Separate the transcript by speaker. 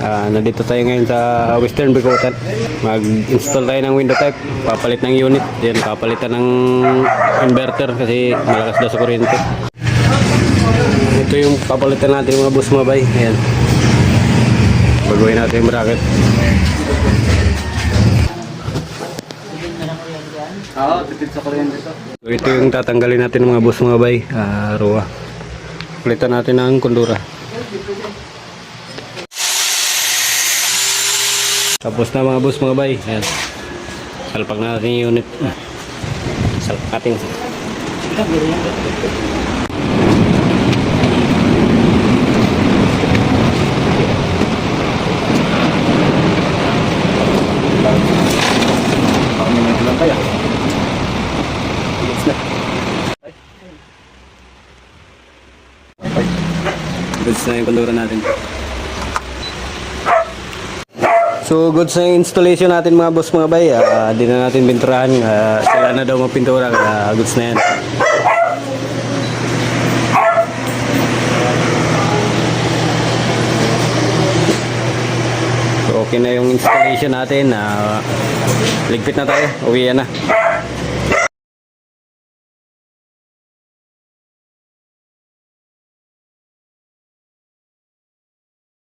Speaker 1: Nandito tayo ngayon sa Western Bicotan. Mag-install tayo ng window type. Papalit ng unit. Yan, papalitan ng inverter kasi malakas daw sa kuryente. Ito yung papalitan natin mga boss mga bay. Ayan. Baguhin natin yung bracket.
Speaker 2: Tipid sa kuryente to.
Speaker 1: So, ito yung tatanggalin natin mga boss mga bay. Ruwa. Palitan natin ng kondura. Tapos na mga boss mga bay. Ayan. Salpak na natin yung unit. Salpakin.
Speaker 2: Pakamingin lang kaya.
Speaker 1: Goods na yung kondura natin. So goods na yung installation natin mga boss mga bay. Di na natin pinturahan. Sila na daw magpintura. Goods na yan. So okay na yung installation natin. Ligpit na tayo. Uwi na.